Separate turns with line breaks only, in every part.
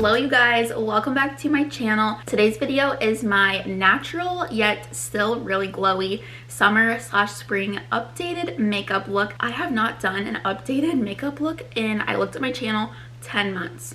Hello you guys, welcome back to my channel. Today's video is my natural yet still really glowy summer/spring updated makeup look. I have not done an updated makeup look in, I looked at my channel, 10 months.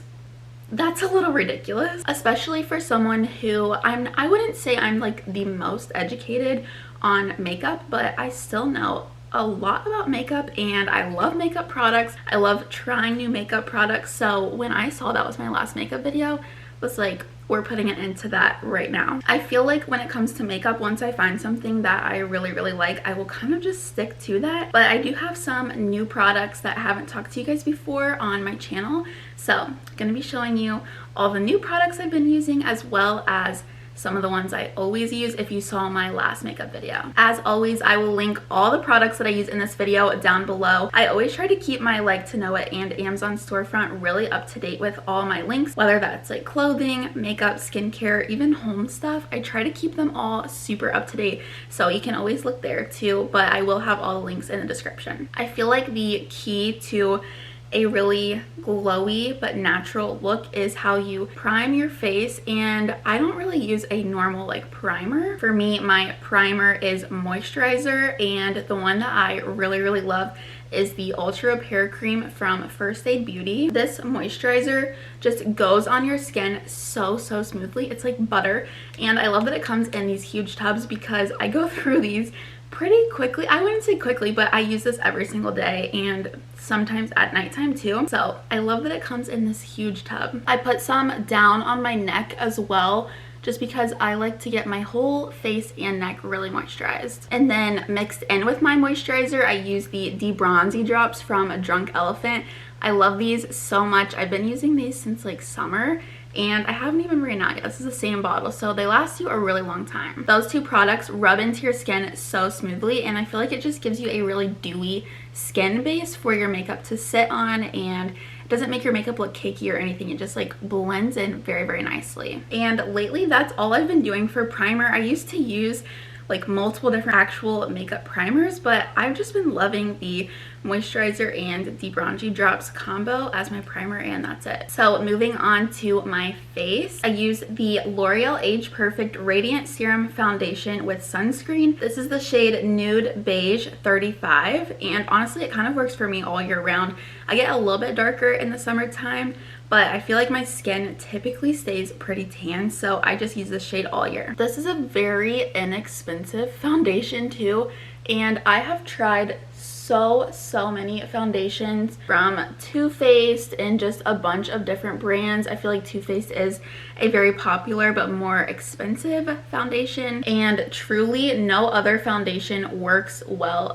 That's a little ridiculous, especially for someone who I wouldn't say I'm like the most educated on makeup, but I still know a lot about makeup and I love makeup products. I love trying new makeup products. So when I saw that was my last makeup video, was like, we're putting it into that right now. I feel like when it comes to makeup, once I find something that I really like, I will kind of just stick to that. But I do have some new products that I haven't talked to you guys before on my channel. So I'm gonna be showing you all the new products I've been using, as well as some of the ones I always use if you saw my last makeup video. As always, I will link all the products that I use in this video down below. I always try to keep my Like to Know It and Amazon storefront really up to date with all my links, whether that's like clothing, makeup, skincare, even home stuff. I try to keep them all super up to date, so you can always look there too, but I will have all the links in the description. I feel like the key to a really glowy but natural look is how you prime your face, and I don't really use a normal like primer. For me, my primer is moisturizer, and the one that I really love is the Ultra Repair Cream from First Aid Beauty. This moisturizer just goes on your skin so smoothly. It's like butter, and I love that it comes in these huge tubs because I go through these pretty quickly. I wouldn't say quickly, but I use this every single day and sometimes at nighttime too. So I love that it comes in this huge tub. I put some down on my neck as well, just because I like to get my whole face and neck really moisturized. And then mixed in with my moisturizer, I use the De-Bronzy drops from Drunk Elephant. I love these so much. I've been using these since like summer, and I haven't even ran out yet. This is the same bottle, so they last you a really long time. Those two products rub into your skin so smoothly, and I feel like it just gives you a really dewy skin base for your makeup to sit on, and it doesn't make your makeup look cakey or anything. It just like blends in very nicely. And lately, that's all I've been doing for primer. I used to use like multiple different actual makeup primers, but I've just been loving the moisturizer and De-Bronzy drops combo as my primer, and that's it. So moving on to my face, I use the L'Oreal Age Perfect Radiant Serum Foundation with sunscreen. This is the shade Nude Beige 35, and honestly it kind of works for me all year round. I get a little bit darker in the summertime, but I feel like my skin typically stays pretty tan, so I just use this shade all year. This is a very inexpensive foundation too, and I have tried so many foundations from Too Faced and just a bunch of different brands. I feel like Too Faced is a very popular but more expensive foundation, and truly no other foundation works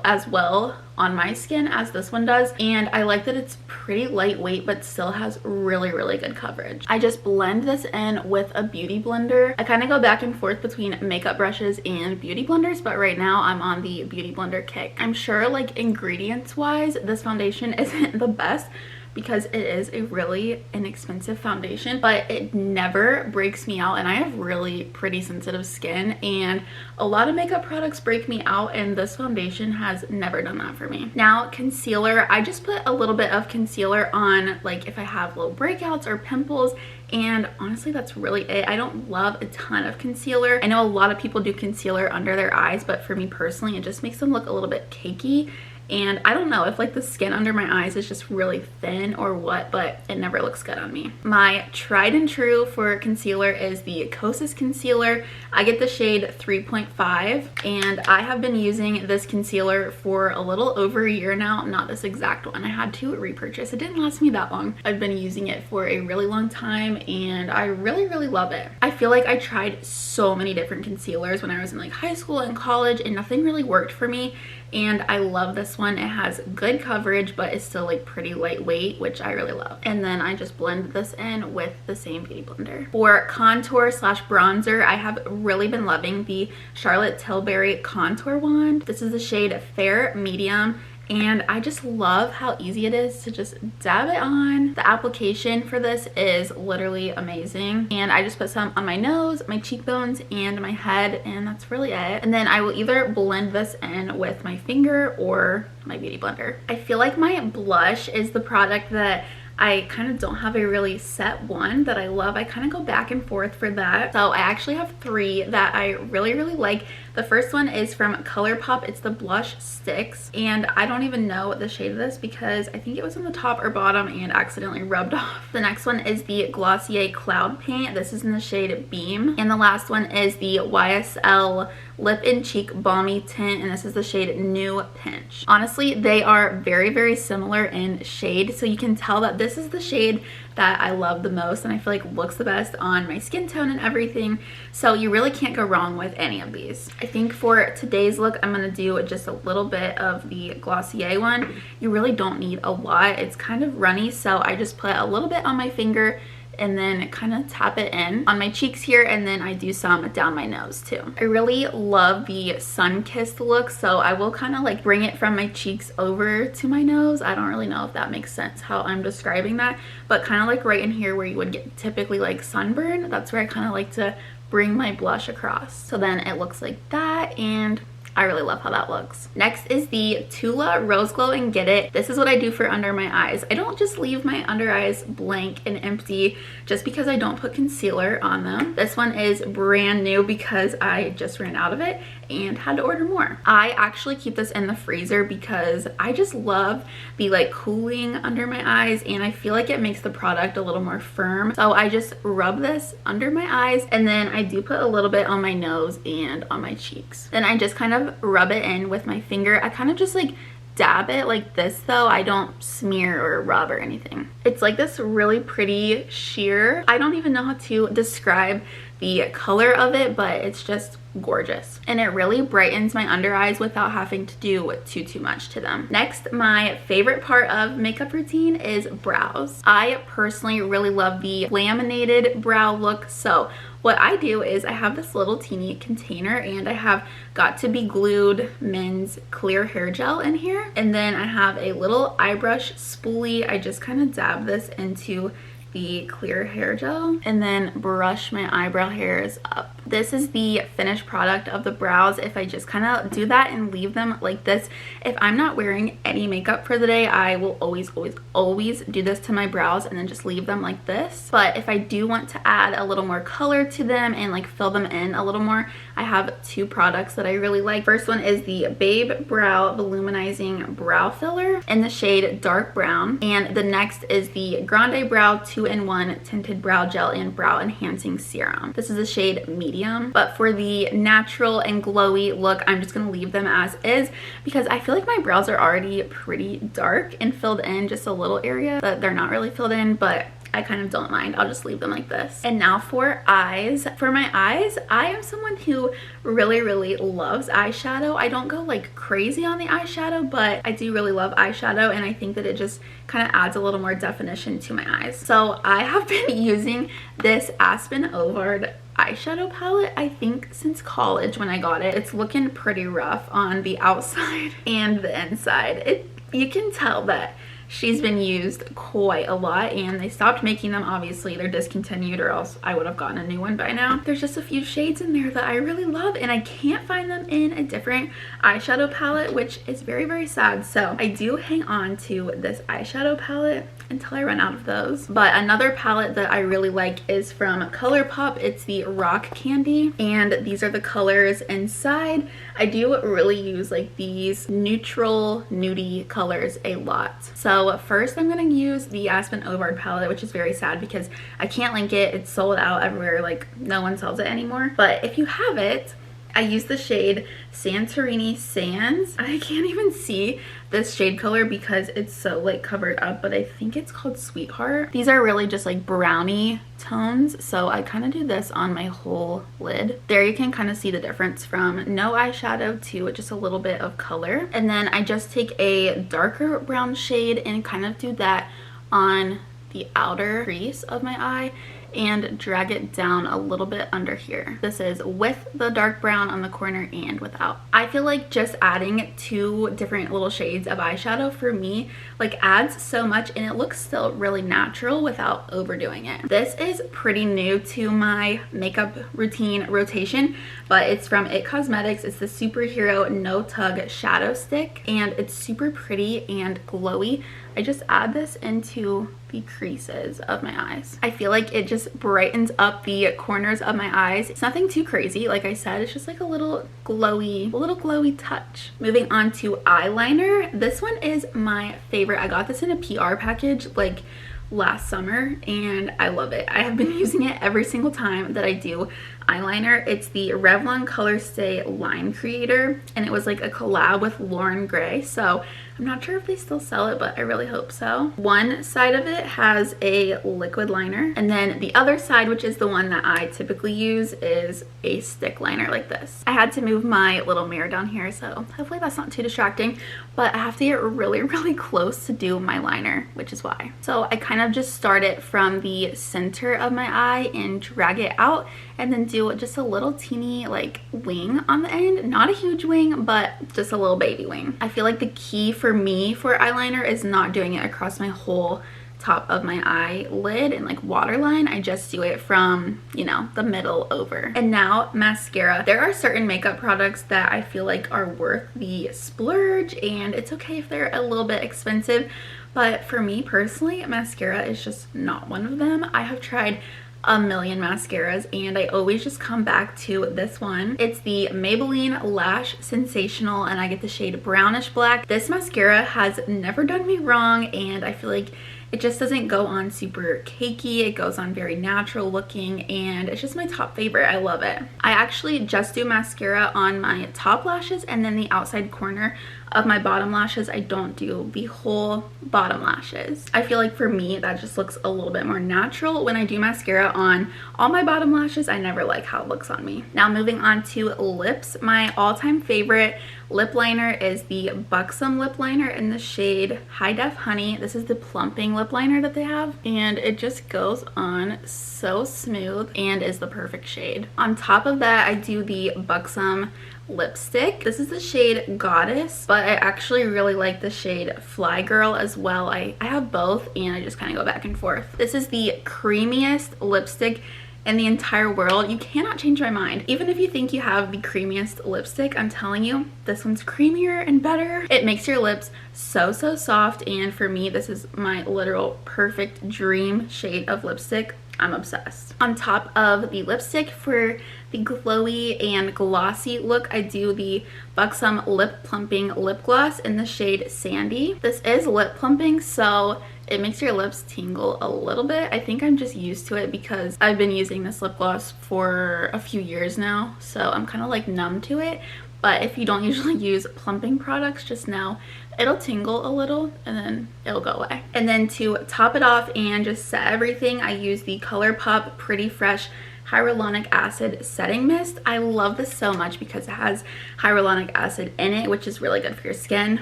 as well on my skin as this one does. And I like that it's pretty lightweight but still has really good coverage. I just blend this in with a beauty blender. I kind of go back and forth between makeup brushes and beauty blenders, but right now I'm on the beauty blender kick. I'm sure like ingredients wise this foundation isn't the best because it is a really inexpensive foundation, but it never breaks me out, and I have really pretty sensitive skin, and a lot of makeup products break me out, and this foundation has never done that for me. Now concealer, I just put a little bit of concealer on like if I have little breakouts or pimples, and honestly that's really it. I don't love a ton of concealer. I know a lot of people do concealer under their eyes, but for me personally it just makes them look a little bit cakey, and I don't know if like the skin under my eyes is just really thin or what, but it never looks good on me. My tried and true for concealer is the Kosas concealer. I get the shade 3.5, and I have been using this concealer for a little over a year now. Not this exact one, I had to repurchase. It didn't last me that long. I've been using it for a really long time, and I really love it. I feel like I tried so many different concealers when I was in like high school and college, and nothing really worked for me, and I love this one. It has good coverage, but it's still like pretty lightweight, which I really love. And then I just blend this in with the same beauty blender. For contour slash bronzer, I have really been loving the Charlotte Tilbury contour wand. This is the shade Fair Medium, and I just love how easy it is to just dab it on. The application for this is literally amazing, and I just put some on my nose, my cheekbones, and my head, and that's really it. And then I will either blend this in with my finger or my beauty blender. I feel like my blush is the product that I kind of don't have a really set one that I love. I kind of go back and forth for that. So I actually have 3 that I really like. The first one is from ColourPop. It's the blush sticks, and I don't even know the shade of this because I think it was on the top or bottom and accidentally rubbed off. The next one is the Glossier Cloud Paint. This is in the shade Beam. And the last one is the YSL Lip and Cheek Balmy Tint, and this is the shade New Pinch. Honestly, they are very similar in shade, so you can tell that this is the shade that I love the most and I feel like looks the best on my skin tone and everything. So you really can't go wrong with any of these. I think for today's look, I'm gonna do just a little bit of the Glossier one. You really don't need a lot. It's kind of runny, so I just put a little bit on my finger and then kind of tap it in on my cheeks here, and then I do some down my nose too. I really love the sun-kissed look, so I will kind of like bring it from my cheeks over to my nose. I don't really know if that makes sense how I'm describing that, but kind of like right in here where you would get typically like sunburn, that's where I kind of like to bring my blush across. So then it looks like that, and I really love how that looks. Next is the Tula Rose Glow and Get It. This is what I do for under my eyes. I don't just leave my under eyes blank and empty just because I don't put concealer on them. This one is brand new because I just ran out of it and had to order more. I actually keep this in the freezer because I just love the like cooling under my eyes, and I feel like it makes the product a little more firm. So I just rub this under my eyes, and then I do put a little bit on my nose and on my cheeks. Then I just kind of rub it in with my finger. I kind of just like dab it like this though. I don't smear or rub or anything. It's like this really pretty sheer. I don't even know how to describe the color of it, but it's just gorgeous, and it really brightens my under eyes without having to do too much to them. Next, my favorite part of makeup routine is brows. I personally really love the laminated brow look. So what I do is I have this little teeny container, and I have Got to Be Glued men's clear hair gel in here, and then I have a little eye brush spoolie. I just kind of dab this into the clear hair gel and then brush my eyebrow hairs up. This is the finished product of the brows. If I just kind of do that and leave them like this, if I'm not wearing any makeup for the day, I will always do this to my brows and then just leave them like this. But if I do want to add a little more color to them and like fill them in a little more, I have 2 products that I really like. First one is the Babe Brow Voluminizing Brow Filler in the shade Dark Brown, and the next is the Grande Brow 2-in-1 Tinted Brow Gel and Brow Enhancing Serum. This is the shade Medium, but for the natural and glowy look, I'm just gonna leave them as is because I feel like my brows are already pretty dark and filled in just a little area, but they're not really filled in, but I kind of don't mind. I'll just leave them like this. And now for eyes. For my eyes, I am someone who really loves eyeshadow. I don't go like crazy on the eyeshadow, but I do really love eyeshadow, and I think that it just kind of adds a little more definition to my eyes. So I have been using this Aspen Ovard eyeshadow palette, I think since college when I got it. It's looking pretty rough on the outside and the inside. You can tell that she's been used quite a lot, and they stopped making them. Obviously they're discontinued, or else I would have gotten a new one by now. There's just a few shades in there that I really love, and I can't find them in a different eyeshadow palette, which is very sad. So I do hang on to this eyeshadow palette until I run out of those. But another palette that I really like is from ColourPop. It's the Rock Candy, and these are the colors inside. I do really use like these neutral nudie colors a lot. So first I'm going to use the Aspen Ovard palette, which is very sad because I can't link it. It's sold out everywhere. Like no one sells it anymore. But if you have it, I use the shade Santorini Sands. I can't even see this shade color because it's so like covered up, but I think it's called Sweetheart. These are really just like brownie tones, so I kind of do this on my whole lid. There you can kind of see the difference from no eyeshadow to just a little bit of color. And then I just take a darker brown shade and kind of do that on the outer crease of my eye and drag it down a little bit under here. This is with the dark brown on the corner and without. I feel like just adding 2 different little shades of eyeshadow for me like adds so much, and it looks still really natural without overdoing it. This is pretty new to my makeup routine rotation, but it's from It Cosmetics. It's the Superhero No Tug Shadow Stick, and it's super pretty and glowy. I just add this into the creases of my eyes. I feel like it just brightens up the corners of my eyes. It's nothing too crazy. Like I said, it's just like a little glowy touch. Moving on to eyeliner. This one is my favorite. I got this in a PR package like last summer and I love it. I have been using it every single time that I do eyeliner. It's the Revlon Color Stay Line Creator and it was like a collab with Lauren Gray, so I'm not sure if they still sell it, but I really hope so. One side of it has a liquid liner and then the other side, which is the one that I typically use, is a stick liner like this. I had to move my little mirror down here, so hopefully that's not too distracting, but I have to get really close to do my liner, which is why. So I kind of just start it from the center of my eye and drag it out and then do just a little teeny like wing on the end. Not a huge wing, but just a little baby wing. I feel like the key for me for eyeliner is not doing it across my whole top of my eyelid and like waterline. I just do it from, you know, the middle over. And now mascara. There are certain makeup products that I feel like are worth the splurge, and it's okay if they're a little bit expensive, but for me personally, mascara is just not one of them. I have tried a million mascaras and I always just come back to this one. It's the Maybelline Lash Sensational and I get the shade Brownish Black. This mascara has never done me wrong and I feel like it just doesn't go on super cakey. It goes on very natural looking and it's just my top favorite. I love it. I actually just do mascara on my top lashes and then the outside corner of my bottom lashes. I don't do the whole bottom lashes. I feel like for me that just looks a little bit more natural. When I do mascara on all my bottom lashes, I never like how it looks on me. Now moving on to lips. My all-time favorite lip liner is the Buxom lip liner in the shade High Def Honey. This is the plumping lip liner that they have and it just goes on so smooth and is the perfect shade. On top of that, I do the Buxom lipstick. This is the shade Goddess, but I actually really like the shade Fly Girl as well. I have both and I just kind of go back and forth. This is the creamiest lipstick in the entire world. You cannot change my mind. Even if you think you have the creamiest lipstick, I'm telling you, this one's creamier and better. It makes your lips so soft, and for me, this is my literal perfect dream shade of lipstick. I'm obsessed. On top of the lipstick, for the glowy and glossy look, I do the Buxom Lip Plumping Lip Gloss in the shade Sandy. This is lip plumping, so it makes your lips tingle a little bit. I think I'm just used to it because I've been using this lip gloss for a few years now, so I'm kind of like numb to it. But if you don't usually use plumping products, just know it'll tingle a little and then it'll go away. And then to top it off and just set everything, I use the ColourPop Pretty Fresh Hyaluronic Acid Setting Mist. I love this so much because it has hyaluronic acid in it, which is really good for your skin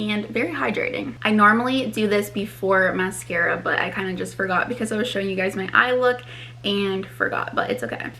and very hydrating. I normally do this before mascara, but I kind of just forgot because I was showing you guys my eye look and forgot, but it's okay.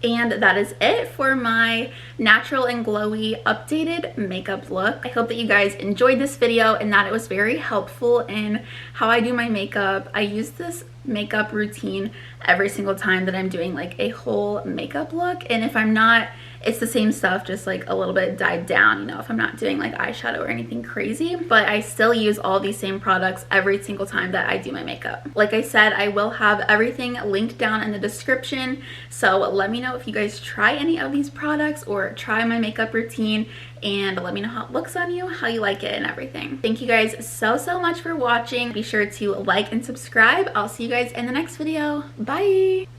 And that is it for my natural and glowy updated makeup look. I hope that you guys enjoyed this video and that it was very helpful in how I do my makeup. I use this makeup routine every single time that I'm doing like a whole makeup look, and if I'm not, it's the same stuff, just like a little bit dyed down, you know, if I'm not doing like eyeshadow or anything crazy. But I still use all these same products every single time that I do my makeup. Like I said, I will have everything linked down in the description, so let me know if you guys try any of these products or try my makeup routine, and let me know how it looks on you, how you like it, and everything. Thank you guys so much for watching. Be sure to like and subscribe. I'll see you guys in the next video. Bye!